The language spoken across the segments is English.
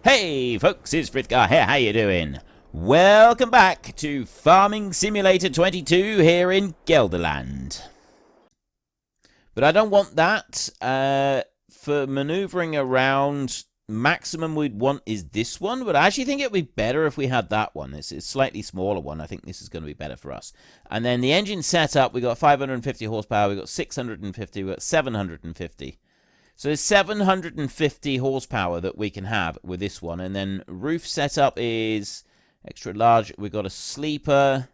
Hey folks, it's Frithgar here, how you doing? Welcome back to Farming Simulator 22 here in Gelderland. But I don't want that. For manoeuvring around, maximum we'd want is this one, but I actually think it would be better if we had that one. It's a slightly smaller one. I think this is going to be better for us. And then the engine setup, we got 550 horsepower, we got 650, we got 750. So there's 750 horsepower that we can have with this one. And then roof setup is extra large. We've got a sleeper.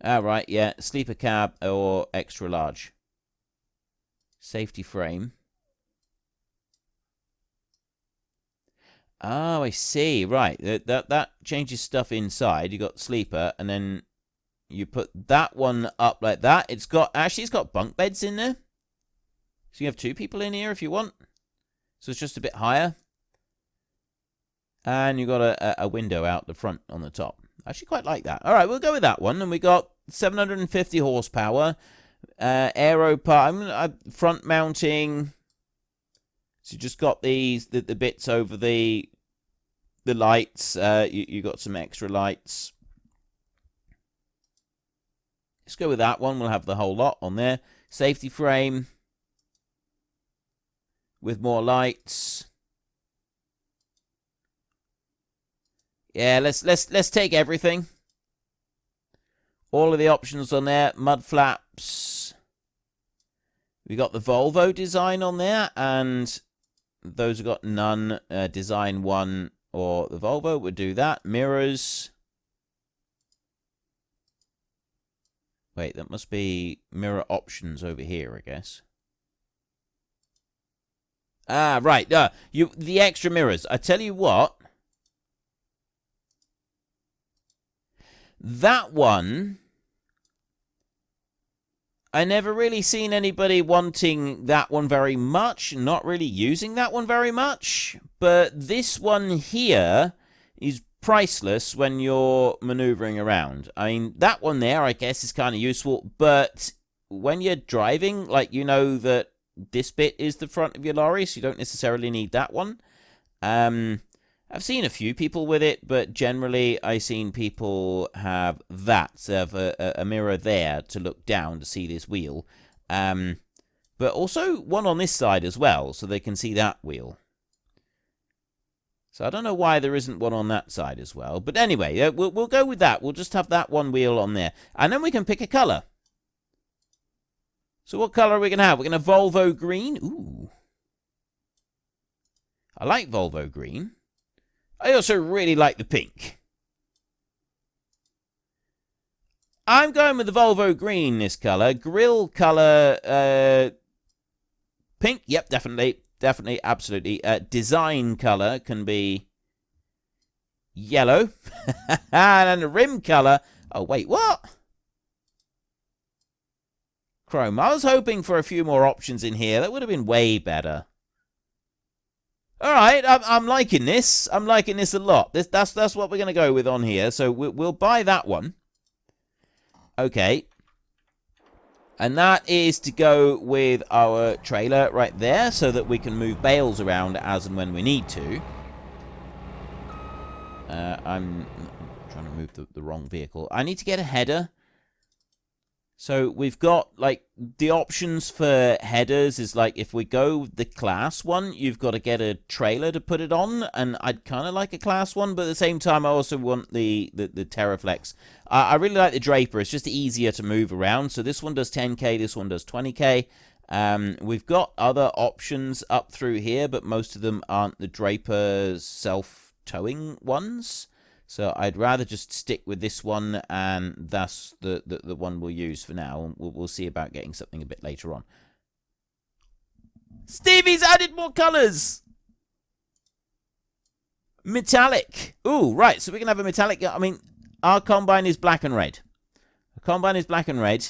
Right, yeah. Sleeper cab or extra large. Safety frame. Oh, I see. Right. That changes stuff inside. You got sleeper and then you put that one up like that. It's got bunk beds in there. So you have two people in here if you want. So it's just a bit higher. And you got a window out the front on the top. I actually quite like that. All right, we'll go with that one. And we got 750 horsepower. Aero part, front mounting. So you just got the bits over the lights. You got some extra lights. Let's go with that one. We'll have the whole lot on there. Safety frame with more lights. Yeah, let's take everything. All of the options on there. Mud flaps. We got the Volvo design on there, and those have got none. Design 1 or the Volvo would do that. Mirrors. Wait, that must be mirror options over here, I guess. Ah, right. The extra mirrors. I tell you what. That one, I never really seen anybody wanting that one very much. Not really using that one very much. But this one here is priceless when you're maneuvering around. I mean, that one there, I guess, is kind of useful, but when you're driving, like, you know that this bit is the front of your lorry, so you don't necessarily need that one. I've seen a few people with it, but generally I've seen people have that, so have a mirror there to look down to see this wheel, but also one on this side as well, so they can see that wheel. So I don't know why there isn't one on that side as well. But anyway, we'll go with that. We'll just have that one wheel on there. And then we can pick a colour. So what colour are we going to have? We're going to have Volvo green. Ooh. I like Volvo green. I also really like the pink. I'm going with the Volvo green, this colour. Grill colour, pink. Yep, definitely. Definitely, absolutely. Design color can be yellow. And the rim color... Oh, wait, what? Chrome. I was hoping for a few more options in here. That would have been way better. Alright, I'm liking this. I'm liking this a lot. That's what we're going to go with on here. So we'll buy that one. Okay. And that is to go with our trailer right there so that we can move bales around as and when we need to. I'm trying to move the wrong vehicle. I need to get a header. So we've got, like, the options for headers is, like, if we go with the CLAAS one, you've got to get a trailer to put it on. And I'd kind of like a CLAAS one, but at the same time, I also want the Terraflex. I really like the Draper. It's just easier to move around. So this one does 10K, this one does 20K. We've got other options up through here, but most of them aren't the Draper self-towing ones. So I'd rather just stick with this one, and that's the one we'll use for now. We'll see about getting something a bit later on. Stevie's added more colours! Metallic. Ooh, right, so we can have a metallic... I mean, our combine is black and red. The combine is black and red.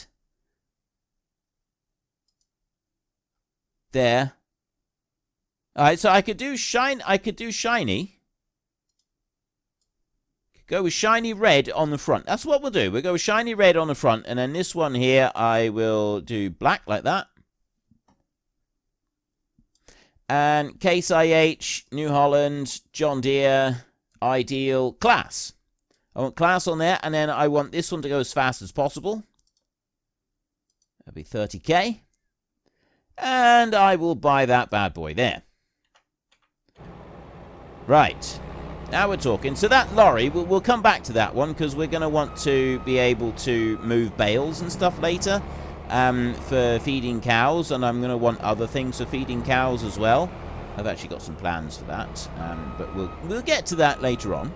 There. Alright, so I could do shiny. Go with shiny red on the front. That's what we'll do. We'll go with shiny red on the front. And then this one here, I will do black like that. And Case IH, New Holland, John Deere, Ideal, CLAAS. I want CLAAS on there, and then I want this one to go as fast as possible. That'll be 30k. And I will buy that bad boy there. Right. Now we're talking. So that lorry, we'll come back to that one, because we're going to want to be able to move bales and stuff later for feeding cows, and I'm going to want other things for feeding cows as well. I've actually got some plans for that, but we'll get to that later on.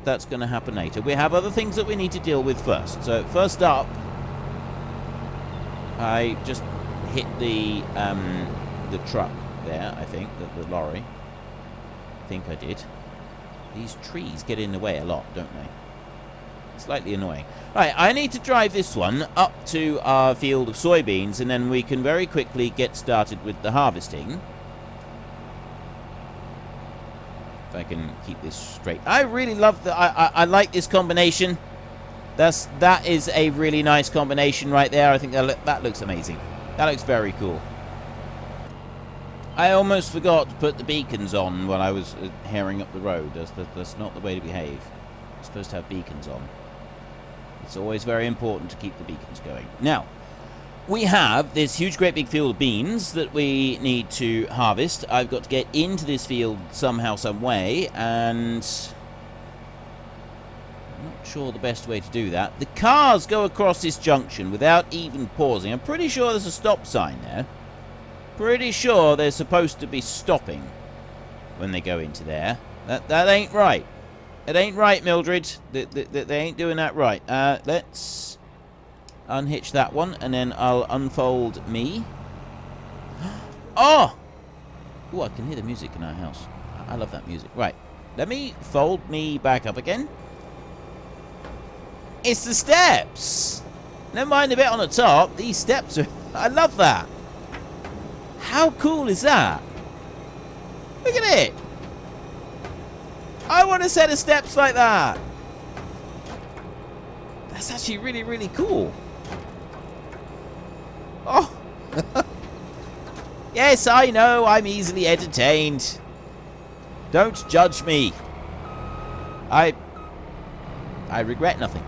That's going to happen later. We have other things that we need to deal with first. So first up, I just hit the truck there, I think, the lorry. I think I did. These trees get in the way a lot, don't they? Slightly annoying. Right, I need to drive this one up to our field of soybeans, and then we can very quickly get started with the harvesting. If I can keep this straight. I really love the... I like this combination. That is a really nice combination right there. I think that looks amazing. That looks very cool. I almost forgot to put the beacons on when I was herring up the road. That's not the way to behave. You're supposed to have beacons on. It's always very important to keep the beacons going. Now, we have this huge, great big field of beans that we need to harvest. I've got to get into this field somehow, some way, and I'm not sure the best way to do that. The cars go across this junction without even pausing. I'm pretty sure there's a stop sign there. Pretty sure they're supposed to be stopping when they go into there. That ain't right. It ain't right, Mildred. They ain't doing that right. Let's unhitch that one, and then I'll unfold me. Oh! Ooh, I can hear the music in our house. I love that music. Right. Let me fold me back up again. It's the steps! Never mind the bit on the top. These steps are... I love that. How cool is that? Look at it. I want a set of steps like that. That's actually really, really cool. Oh. Yes, I know. I'm easily entertained. Don't judge me. I regret nothing.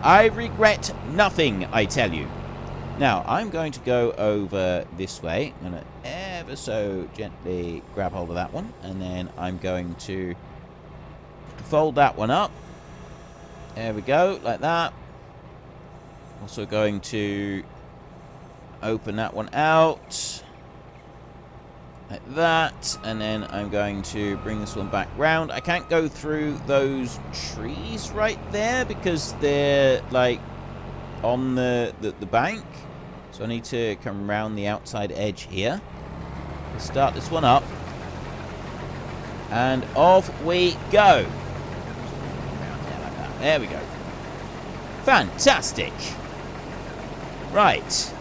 I regret nothing, I tell you. Now, I'm going to go over this way. I'm going to ever so gently grab hold of that one. And then I'm going to fold that one up. There we go, like that. Also going to open that one out. Like that. And then I'm going to bring this one back round. I can't go through those trees right there because they're, like, on the bank. So I need to come around the outside edge here. Let's start this one up. And off we go. There we go. Fantastic. Right.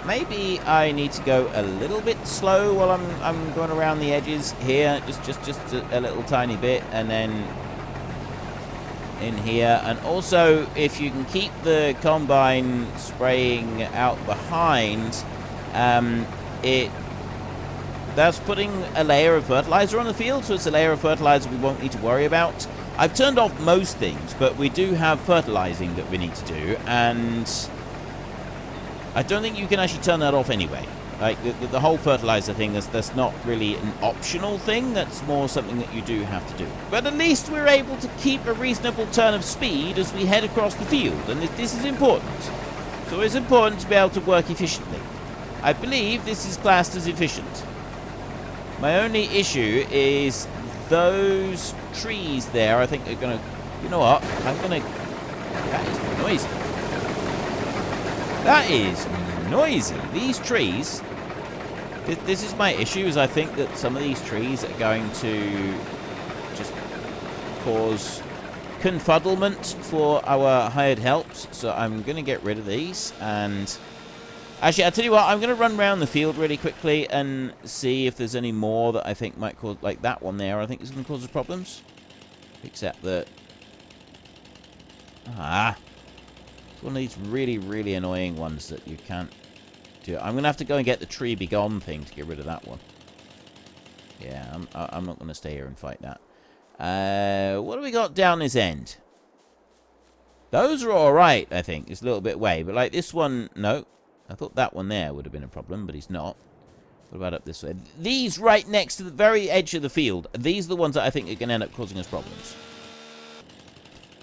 Maybe I need to go a little bit slow while I'm going around the edges here. Just a little tiny bit, and then in here. And also, if you can keep the combine spraying out behind, that's putting a layer of fertilizer on the field, so it's a layer of fertilizer we won't need to worry about. I've turned off most things, but we do have fertilizing that we need to do, and I don't think you can actually turn that off anyway. Like, the whole fertilizer thing, that's not really an optional thing, that's more something that you do have to do. But at least we're able to keep a reasonable turn of speed as we head across the field, and this is important. So it's important to be able to work efficiently. I believe this is classed as efficient. My only issue is those trees there, I think are going to... You know what? I'm going to... That is noisy. That is noisy. These trees... This is my issue, is I think that some of these trees are going to just cause confuddlement for our hired helps. So I'm going to get rid of these. And actually, I'll tell you what, I'm going to run around the field really quickly and see if there's any more that I think might cause, like that one there, I think is going to cause us problems. Except that... it's one of these really, really annoying ones that you can't I'm going to have to go and get the tree be gone thing to get rid of that one. Yeah, I'm not going to stay here and fight that. What do we got down this end? Those are alright, I think. It's a little bit away. But like this one, no. I thought that one there would have been a problem, but he's not. What about up this way? These right next to the very edge of the field. These are the ones that I think are going to end up causing us problems.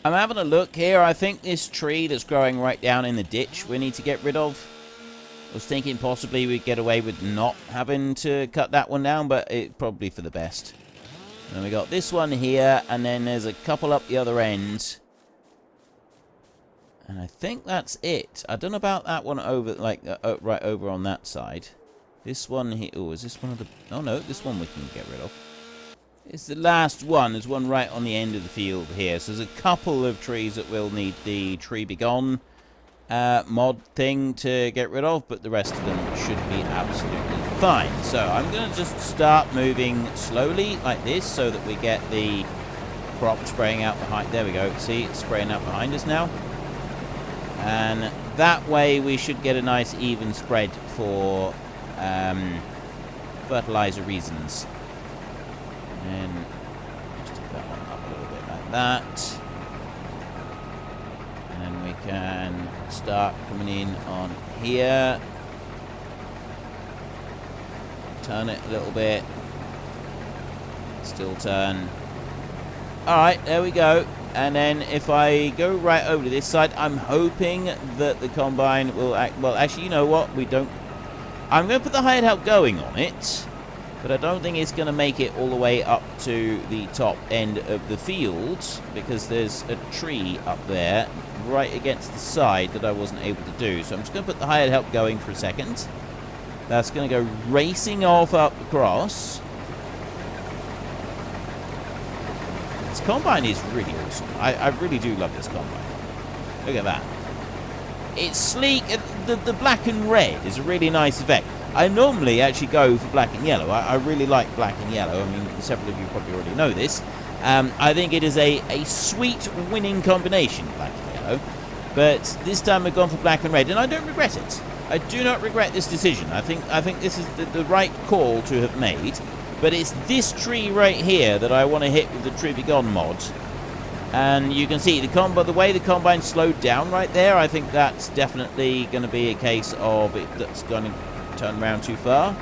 I'm having a look here. I think this tree that's growing right down in the ditch we need to get rid of. I was thinking possibly we'd get away with not having to cut that one down, but it's probably for the best. And then we got this one here, and then there's a couple up the other end. And I think that's it. I don't know about that one over, like, right over on that side. This one here. Oh, is this one of the... Oh, no, this one we can get rid of. It's the last one. There's one right on the end of the field here. So there's a couple of trees that will need the tree be gone mod thing to get rid of, but the rest of them should be absolutely fine. So I'm going to just start moving slowly like this so that we get the crop spraying out behind. There we go. See, it's spraying out behind us now. And that way we should get a nice even spread for fertilizer reasons. And just take that one up a little bit like that. And then we can start coming in on here. Turn it a little bit. Still turn. Alright, there we go. And then if I go right over to this side, I'm hoping that the combine will act... Well, actually, you know what? We don't... I'm going to put the hired help going on it, but I don't think it's going to make it all the way up to the top end of the field, because there's a tree up there right against the side that I wasn't able to do. So I'm just going to put the hired help going for a second. That's going to go racing off up across. This combine is really awesome. I really do love this combine. Look at that. It's sleek. The black and red is a really nice effect. I normally actually go for black and yellow. I really like black and yellow. I mean, several of you probably already know this. I think it is a sweet winning combination, black and yellow. But this time we've gone for black and red, and I don't regret it. I do not regret this decision. I think this is the right call to have made. But it's this tree right here that I want to hit with the Tree Be Gone mod. And you can see the way the combine slowed down right there. I think that's definitely going to be a case of it that's going to turn around too far.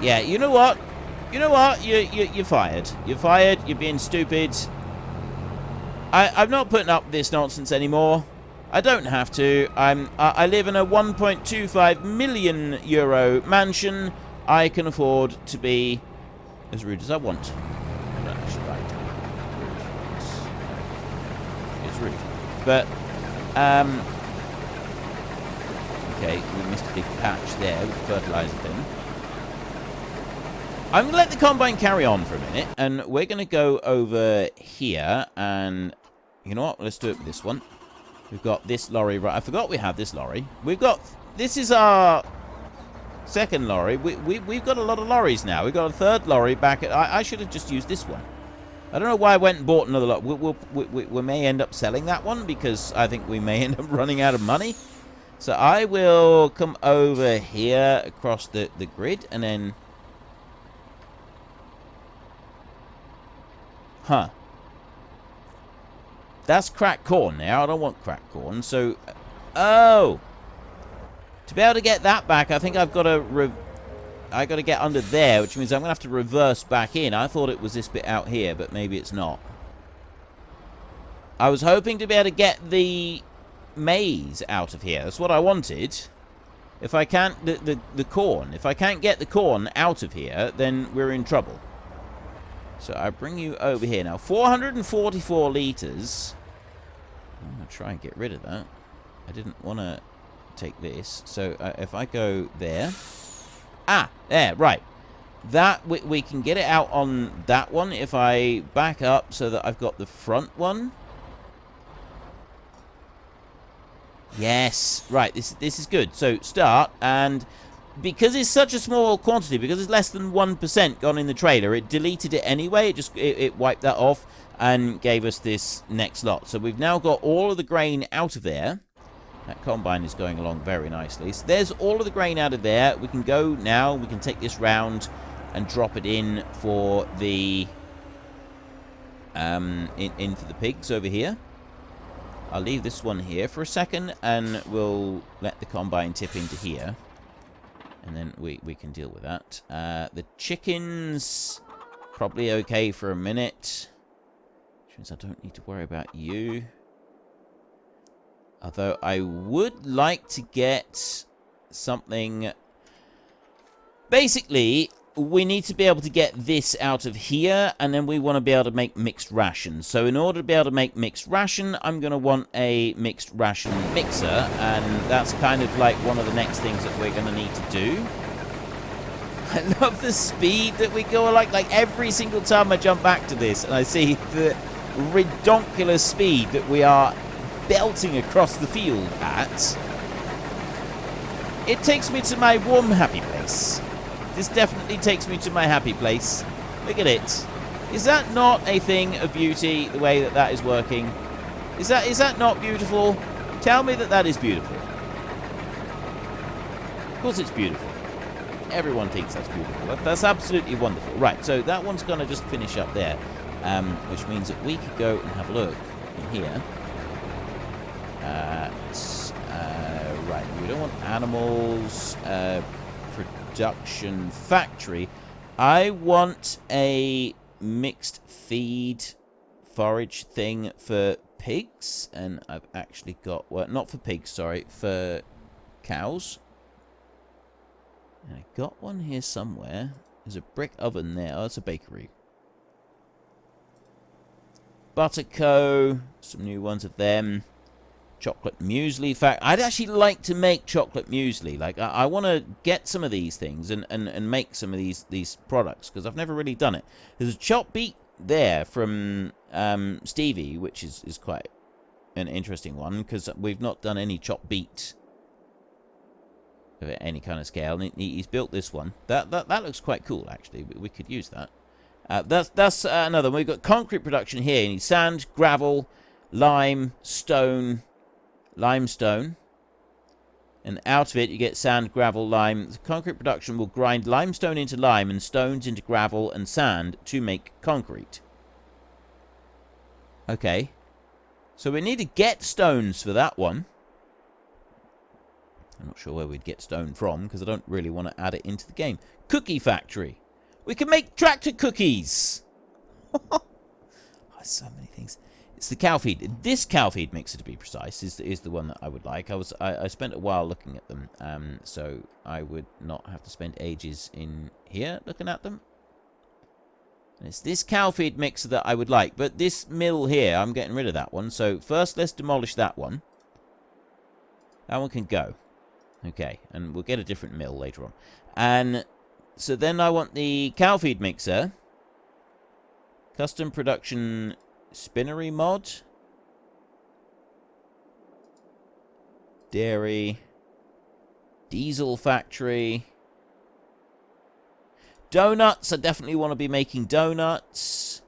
Yeah, you know what? You know what? You're fired. You're fired. You're being stupid. I'm not putting up with this nonsense anymore. I don't have to. I live in a 1.25 million euro mansion. I can afford to be as rude as I want. I don't actually like to be rude. It's rude. But, okay, we missed a big patch there with the fertilizer thing. I'm going to let the combine carry on for a minute, and we're going to go over here, and you know what? Let's do it with this one. We've got this lorry, right? I forgot we have this lorry. This is our second lorry. We've got a lot of lorries now. We've got a third lorry back at... I should have just used this one. I don't know why I went and bought another lorry. We may end up selling that one because I think we may end up running out of money. So I will come over here across the grid and then... Huh. That's cracked corn now. I don't want cracked corn. So, oh, to be able to get that back, I think I've got to get under there, which means I'm gonna have to reverse back in. I thought it was this bit out here, but maybe it's not. I was hoping to be able to get the maize out of here. That's what I wanted. If I can't the corn, if I can't get the corn out of here, then we're in trouble. So I bring you over here now. 444 litres. I'm going to try and get rid of that. I didn't want to take this. So if I go there. Ah, there, right. That, we can get it out on that one if I back up so that I've got the front one. Yes, right, this is good. So start, and... because it's such a small quantity, because it's less than 1% gone in the trailer, it deleted it anyway. It wiped that off and gave us this next lot. So we've now got all of the grain out of there. That combine is going along very nicely. So there's all of the grain out of there. We can go now. We can take this round and drop it in for the in for the pigs over here. I'll leave this one here for a second, and we'll let the combine tip into here, and then we can deal with that. The chickens probably okay for a minute, which means I don't need to worry about you. Although I would like to get something. Basically, we need to be able to get this out of here, and then we want to be able to make mixed rations. So in order to be able to make mixed ration, I'm going to want a mixed ration mixer, and that's kind of like one of the next things that we're going to need to do. I love the speed that we go, like every single time I jump back to this, and I see the redonkulous speed that we are belting across the field at. It takes me to my warm, happy place. This definitely takes me to my happy place. Look at it. Is that not a thing of beauty, the way that that is working? Is that not beautiful? Tell me that that is beautiful. Of course it's beautiful. Everyone thinks that's beautiful. That's absolutely wonderful. Right, so that one's going to just finish up there, which means that we could go and have a look in here. Right, we don't want animals, production factory. I want a mixed feed forage thing for pigs, and I've actually got, well, not for pigs, sorry, for cows. And I got one here somewhere. There's a brick oven there. Oh, it's a bakery. Butterco, some new ones of them. Chocolate muesli I'd actually like to make chocolate muesli. Like, I want to get some of these things and make some of these products, because I've never really done it. There's a chopped beet there from Stevie, which is quite an interesting one, because we've not done any chopped beet of any kind of scale. And he's built this one. That looks quite cool, actually. We could use that. That's another one. We've got concrete production here. You need sand, gravel, lime, stone, limestone, and out of it you get sand, gravel, lime. The concrete production will grind limestone into lime and stones into gravel and sand to make concrete. Okay, so we need to get stones for that one. I'm not sure where we'd get stone from, because I don't really want to add it into the game. Cookie factory. We can make tractor cookies. Oh, so many things. It's the cow feed. This cow feed mixer, to be precise, is the one that I would like. I spent a while looking at them, so I would not have to spend ages in here looking at them. And it's this cow feed mixer that I would like. But this mill here, I'm getting rid of that one. So first, let's demolish that one. That one can go. Okay, and we'll get a different mill later on. And so then I want the cow feed mixer. Custom production spinnery mod. Dairy. Diesel factory. Donuts. I definitely want to be making donuts.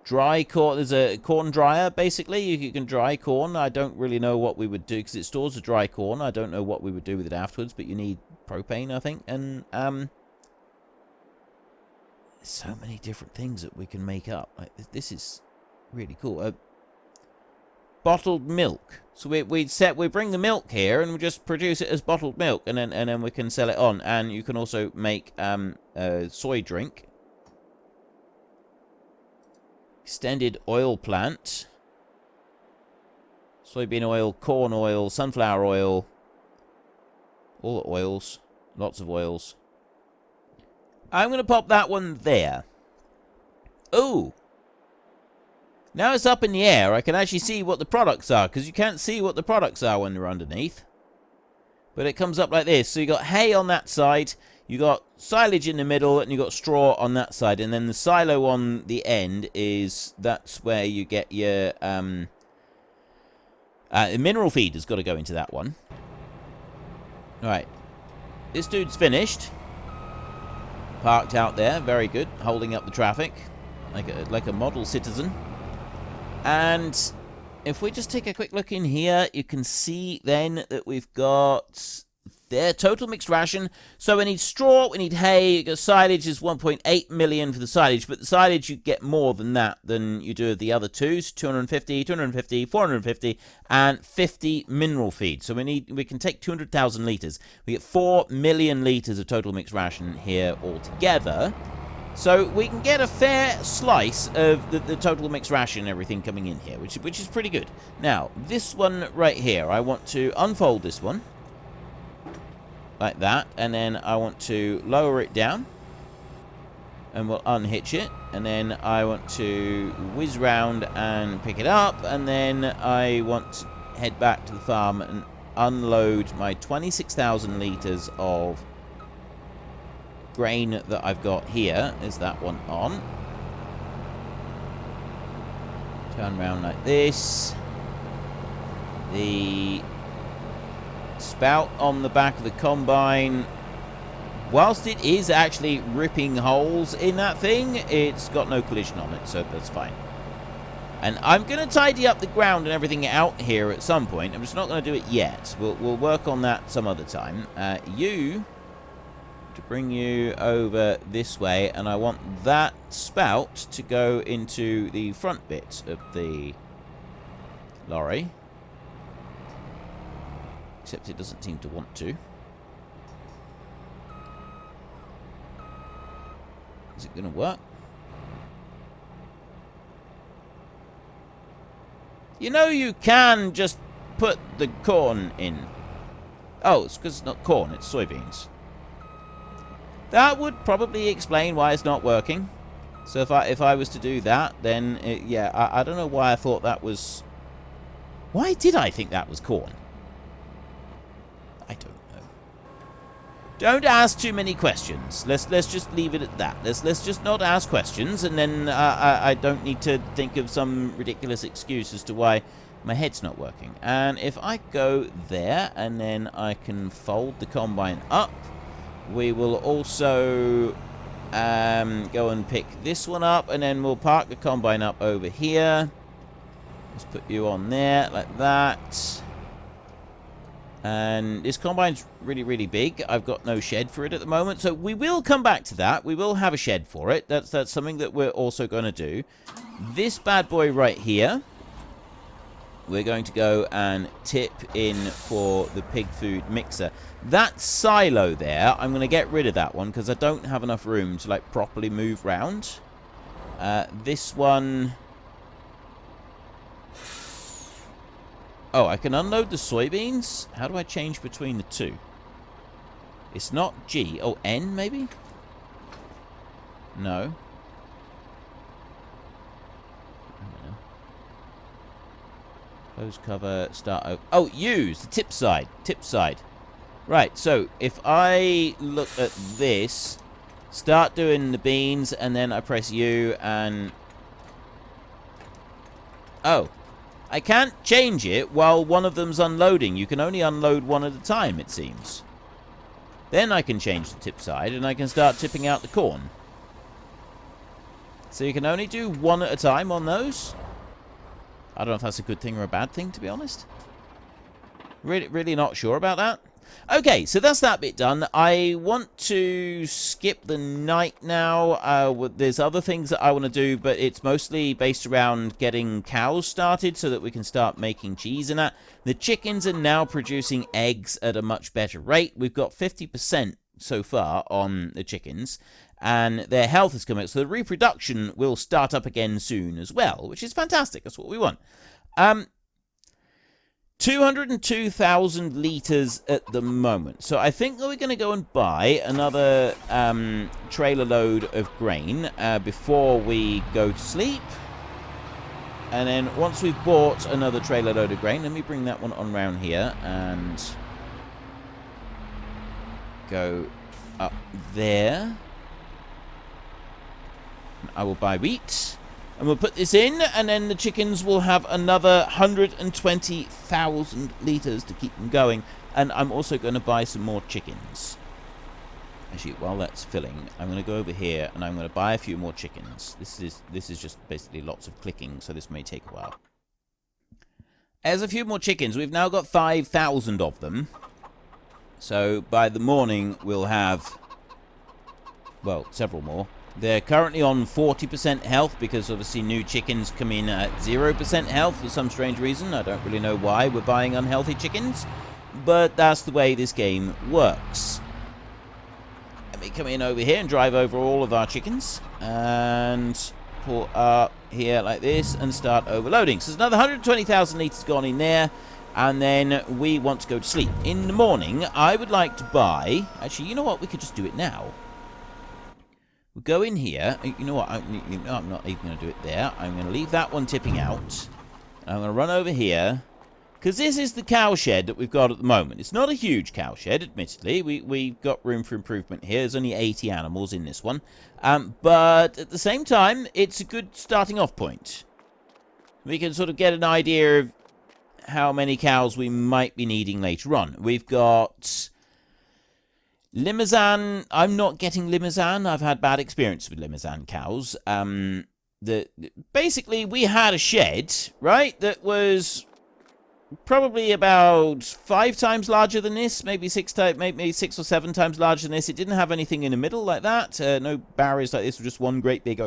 Dry corn. There's a corn dryer, basically. You can dry corn. I don't really know what we would do, because it stores the dry corn. I don't know what we would do with it afterwards, but you need propane, I think. And, so many different things that we can make up. Like, this is really cool. Bottled milk. So we bring the milk here and we just produce it as bottled milk, and then we can sell it on. And you can also make a soy drink. Extended oil plant. Soybean oil, corn oil, sunflower oil. All the oils. Lots of oils. I'm going to pop that one there. Ooh. Now it's up in the air. I can actually see what the products are, because you can't see what the products are when they're underneath. But it comes up like this. So you got hay on that side, you got silage in the middle, and you got straw on that side. And then the silo on the end that's where you get your mineral feed has got to go into that one. Alright. This dude's finished. Parked out there, very good, holding up the traffic like a model citizen. And if we just take a quick look in here, you can see then that we've got their total mixed ration. So we need straw, we need hay, silage is 1.8 million for the silage, but the silage you get more than that than you do of the other two. So 250, 250, 450, and 50 mineral feed. So we can take 200,000 litres. We get 4 million litres of total mixed ration here altogether. So we can get a fair slice of the total mixed ration and everything coming in here, which is pretty good. Now, this one right here, I want to unfold this one. Like that, and then I want to lower it down, and we'll unhitch it, and then I want to whiz round and pick it up, and then I want to head back to the farm and unload my 26,000 litres of grain that I've got here. Is that one on? Turn around like this. The spout on the back of the combine, whilst it is actually ripping holes in that thing, it's got no collision on it, so that's fine. And I'm going to tidy up the ground and everything out here at some point. I'm just not going to do it yet. We'll work on that some other time. To bring you over this way, and I want that spout to go into the front bit of the lorry. Except it doesn't seem to want to. Is it going to work? You know you can just put the corn in. Oh, it's because it's not corn, it's soybeans. That would probably explain why it's not working. So if I was to do that, then yeah, I don't know why I thought that was... Why did I think that was corn? I don't know. Don't ask too many questions. Let's just leave it at that. Let's just not ask questions, and then I don't need to think of some ridiculous excuse as to why my head's not working. And if I go there, and then I can fold the combine up, we will also go and pick this one up, and then we'll park the combine up over here. Let's put you on there like that. And this combine's really, really big. I've got no shed for it at the moment, so we will come back to that. We will have a shed for it. That's something that we're also going to do. This bad boy right here, we're going to go and tip in for the pig food mixer. That silo there, I'm going to get rid of that one because I don't have enough room to like properly move round. This one... Oh, I can unload the soybeans? How do I change between the two? It's not G. Oh, N, maybe? No. Close cover, start over. Oh, use the tip side. Tip side. Right, so if I look at this, start doing the beans, and then I press U, and... Oh. I can't change it while one of them's unloading. You can only unload one at a time, it seems. Then I can change the tip side, and I can start tipping out the corn. So you can only do one at a time on those. I don't know if that's a good thing or a bad thing, to be honest. Really not sure about that. Okay, so that's that bit done. I want to skip the night now. There's other things that I want to do, but it's mostly based around getting cows started so that we can start making cheese and that. The chickens are now producing eggs at a much better rate. We've got 50% so far on the chickens, and their health is coming up. So the reproduction will start up again soon as well, which is fantastic. That's what we want. 202,000 litres at the moment. So I think that we're going to go and buy another trailer load of grain before we go to sleep. And then once we've bought another trailer load of grain, let me bring that one on round here and go up there. I will buy wheat. And we'll put this in, and then the chickens will have another 120,000 litres to keep them going. And I'm also going to buy some more chickens. Actually, while that's filling, I'm going to go over here, and I'm going to buy a few more chickens. This is just basically lots of clicking, so this may take a while. There's a few more chickens. We've now got 5,000 of them. So by the morning, we'll have, well, several more. They're currently on 40% health because obviously new chickens come in at 0% health for some strange reason. I don't really know why we're buying unhealthy chickens, but that's the way this game works. Let me come in over here and drive over all of our chickens and pull up here like this and start overloading. So there's another 120,000 litres gone in there, and then we want to go to sleep. In the morning, I would like to buy... Actually, you know what? We could just do it now. We'll go in here. You know what? I'm not even going to do it there. I'm going to leave that one tipping out. I'm going to run over here, because this is the cow shed that we've got at the moment. It's not a huge cow shed, admittedly. We've got room for improvement here. There's only 80 animals in this one. But at the same time, it's a good starting off point. We can sort of get an idea of how many cows we might be needing later on. We've got Limousin. I'm not getting Limousin. I've had bad experience with Limousin cows. Basically, we had a shed, right, that was probably about 5 times larger than this, maybe 6 or 7 times larger than this. It didn't have anything in the middle like that, no barriers like this, just one great big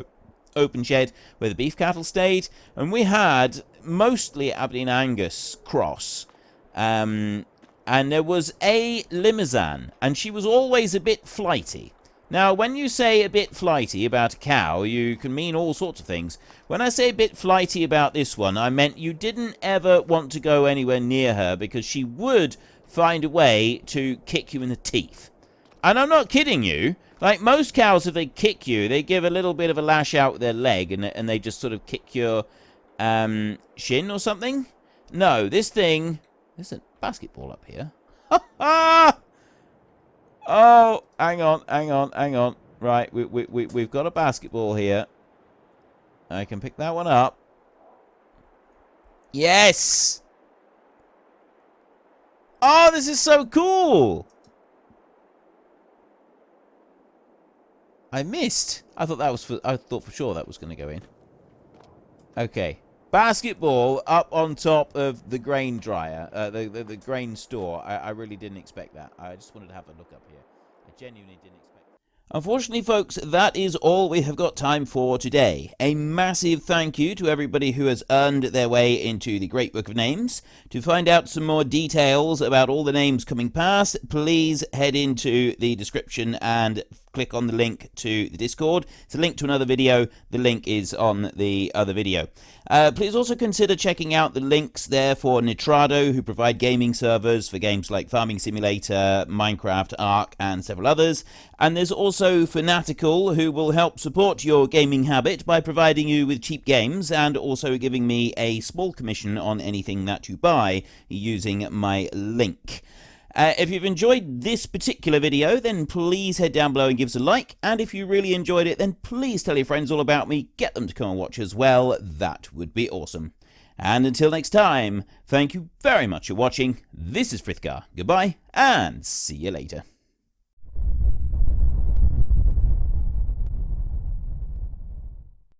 open shed where the beef cattle stayed. And we had mostly Aberdeen Angus cross, and there was a Limousin, and she was always a bit flighty. Now, when you say a bit flighty about a cow, you can mean all sorts of things. When I say a bit flighty about this one, I meant you didn't ever want to go anywhere near her because she would find a way to kick you in the teeth. And I'm not kidding you. Like, most cows, if they kick you, they give a little bit of a lash out with their leg and they just sort of kick your shin or something. No, this thing... There's a basketball up here. Ha-ha! Oh, hang on. Right, we've got a basketball here. I can pick that one up. Yes! Oh, this is so cool! I missed. I thought for sure that was going to go in. Okay. Basketball up on top of the grain dryer, the grain store. I really didn't expect that. I just wanted to have a look up here. I genuinely didn't expect that. Unfortunately, folks, that is all we have got time for today. A massive thank you to everybody who has earned their way into the Great Book of Names. To find out some more details about all the names coming past, please head into the description and click on the link to the Discord. It's a link to another video. The link is on the other video. Please also consider checking out the links there for Nitrado, who provide gaming servers for games like Farming Simulator, Minecraft, Ark, and several others. And there's also Fanatical, who will help support your gaming habit by providing you with cheap games and also giving me a small commission on anything that you buy using my link. If you've enjoyed this particular video, then please head down below and give us a like. And if you really enjoyed it, then please tell your friends all about me. Get them to come and watch as well. That would be awesome. And until next time, thank you very much for watching. This is Frithgar. Goodbye, and see you later.